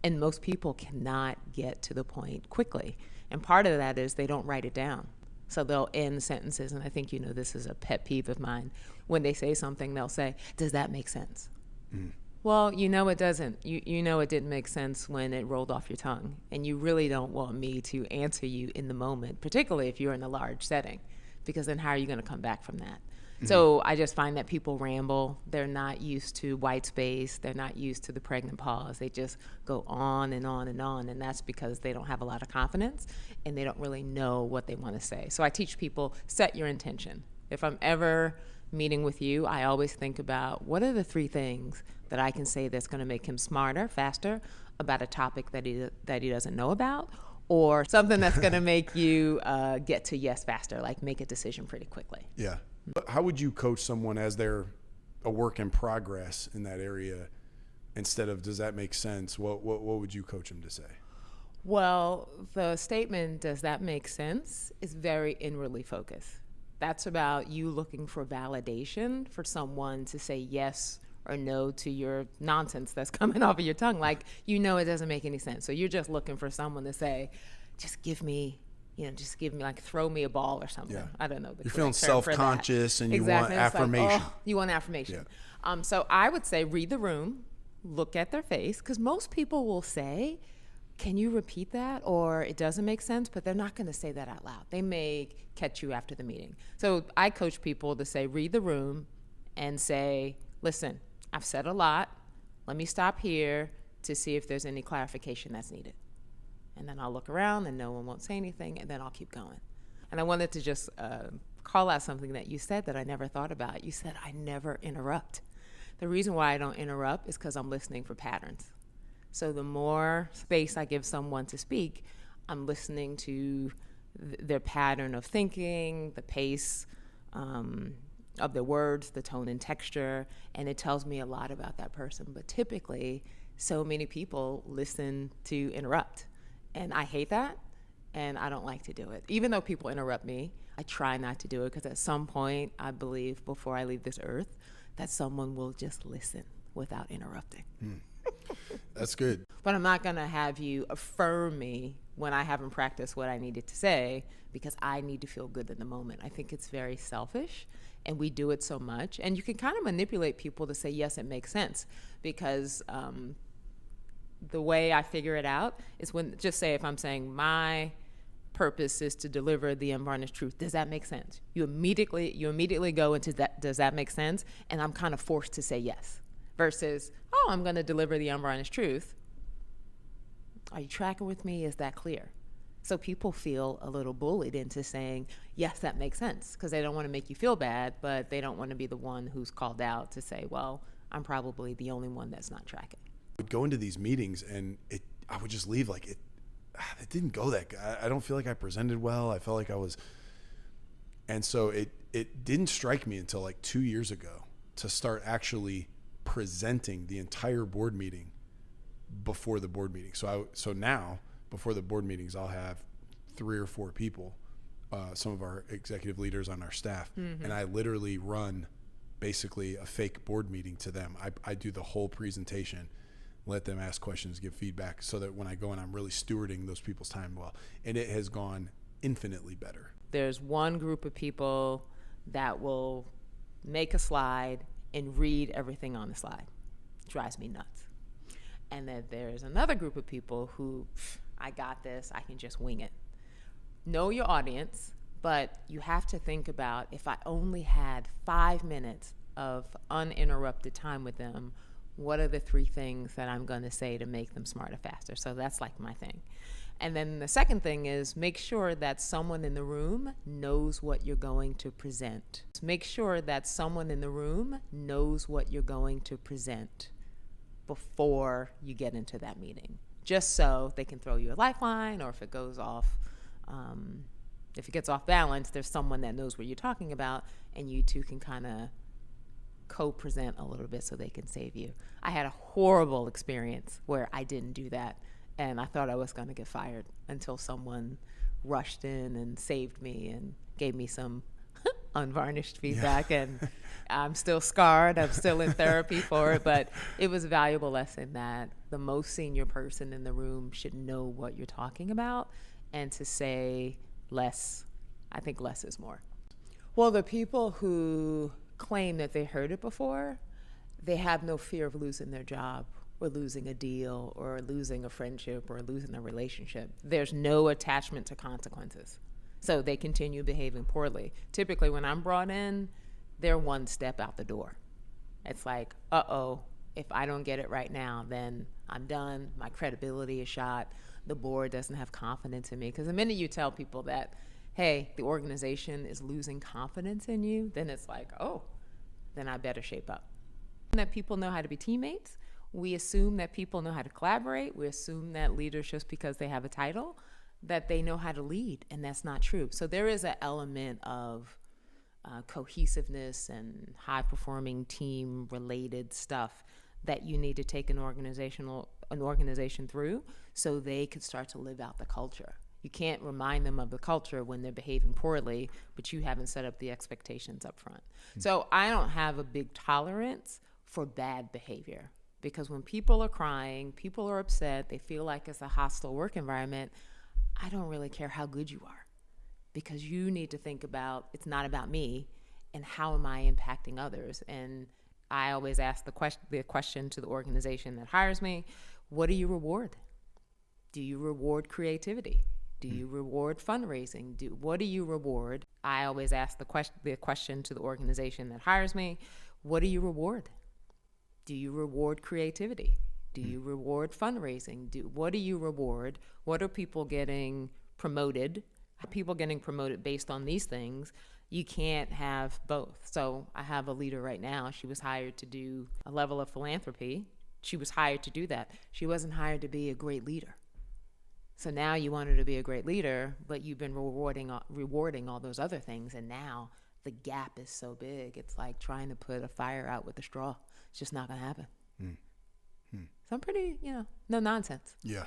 And most people cannot get to the point quickly. And part of that is they don't write it down. So they'll end sentences, and I think you know this is a pet peeve of mine. When they say something, they'll say, "Does that make sense?" Mm. Well, you know it doesn't. You know it didn't make sense when it rolled off your tongue. And you really don't want me to answer you in the moment, particularly if you're in a large setting, because then how are you going to come back from that? Mm-hmm. So I just find that people ramble. They're not used to white space. They're not used to the pregnant pause. They just go on and on and on. And that's because they don't have a lot of confidence and they don't really know what they want to say. So I teach people, set your intention. If I'm ever meeting with you, I always think about what are the 3 things that I can say that's going to make him smarter, faster about a topic that he doesn't know about, or something that's going to make you get to yes faster, like make a decision pretty quickly. Yeah. But how would you coach someone as they're a work in progress in that area instead of does that make sense? What would you coach them to say? Well, the statement, does that make sense, is very inwardly focused. That's about you looking for validation for someone to say yes or no to your nonsense that's coming off of your tongue. Like, you know it doesn't make any sense. So you're just looking for someone to say, just give me, like, throw me a ball or something. Yeah. I don't know. You're feeling self-conscious and exactly. You want affirmation. Like, you want affirmation. Yeah. So I would say read the room, look at their face, because most people will say, can you repeat that? Or it doesn't make sense, but they're not going to say that out loud. They may catch you after the meeting. So I coach people to say, read the room and say, listen, I've said a lot. Let me stop here to see if there's any clarification that's needed. And then I'll look around and no one won't say anything, and then I'll keep going. And I wanted to just call out something that you said that I never thought about. You said, I never interrupt. The reason why I don't interrupt is because I'm listening for patterns. So the more space I give someone to speak, I'm listening to their pattern of thinking, the pace of their words, the tone and texture, and it tells me a lot about that person. But typically, so many people listen to interrupt, and I hate that, and I don't like to do it. Even though people interrupt me, I try not to do it, because at some point, I believe before I leave this earth, that someone will just listen without interrupting. That's good. But I'm not going to have you affirm me when I haven't practiced what I needed to say, because I need to feel good in the moment. I think it's very selfish, and we do it so much. And you can kind of manipulate people to say, yes, it makes sense, because the way I figure it out is when, just say if I'm saying my purpose is to deliver the unvarnished truth, does that make sense? You immediately go into that, does that make sense? And I'm kind of forced to say yes. Versus, I'm going to deliver the unvarnished truth. Are you tracking with me? Is that clear? So people feel a little bullied into saying, yes, that makes sense, because they don't want to make you feel bad, but they don't want to be the one who's called out to say, well, I'm probably the only one that's not tracking. I would go into these meetings and I would just leave like it didn't go that good. I don't feel like I presented well. I felt like I was, and so it didn't strike me until like 2 years ago to start actually presenting the entire board meeting before the board meeting. So now before the board meetings, I'll have 3 or 4 people, some of our executive leaders on our staff, and I literally run basically a fake board meeting to them. I do the whole presentation, let them ask questions, give feedback, so that when I go in, I'm really stewarding those people's time well. And it has gone infinitely better. There's one group of people that will make a slide and read everything on the slide. Drives me nuts. And then there's another group of people who, I got this, I can just wing it. Know your audience, but you have to think about, if I only had 5 minutes of uninterrupted time with them, what are the 3 things that I'm going to say to make them smarter, faster? So that's like my thing. And then the second thing is, make sure that someone in the room knows what you're going to present. Make sure that someone in the room knows what you're going to present before you get into that meeting, just so they can throw you a lifeline, or if it goes off, if it gets off balance, there's someone that knows what you're talking about, and you two can kind of co-present a little bit so they can save you. I had a horrible experience where I didn't do that, and I thought I was going to get fired until someone rushed in and saved me and gave me some unvarnished feedback, and I'm still scarred. I'm still in therapy for it, but it was a valuable lesson that the most senior person in the room should know what you're talking about, and to say less. I think less is more. Well, the people who claim that they heard it before, they have no fear of losing their job or losing a deal or losing a friendship or losing a relationship. There's no attachment to consequences. So they continue behaving poorly. Typically, when I'm brought in, they're one step out the door. It's like, uh-oh, if I don't get it right now, then I'm done. My credibility is shot. The board doesn't have confidence in me. Because the minute you tell people that, hey, the organization is losing confidence in you, then it's like, oh, then I better shape up. That people know how to be teammates. We assume that people know how to collaborate. We assume that leaders, just because they have a title, that they know how to lead, and that's not true. So there is an element of cohesiveness and high-performing team-related stuff that you need to take an organization through so they could start to live out the culture. You can't remind them of the culture when they're behaving poorly, but you haven't set up the expectations up front. So I don't have a big tolerance for bad behavior, because when people are crying, people are upset, they feel like it's a hostile work environment, I don't really care how good you are, because you need to think about, it's not about me, and how am I impacting others? And I always ask the question to the organization that hires me, what do you reward? Do you reward creativity? Do you reward fundraising? What do you reward? I always ask the question to the organization that hires me, what do you reward? Do you reward creativity? Do you reward fundraising? What do you reward? What are people getting promoted? People getting promoted based on these things. You can't have both. So I have a leader right now. She was hired to do a level of philanthropy. She was hired to do that. She wasn't hired to be a great leader. So now you want her to be a great leader, but you've been rewarding all those other things, and now the gap is so big. It's like trying to put a fire out with a straw. It's just not going to happen. So I'm pretty, no nonsense. Yeah.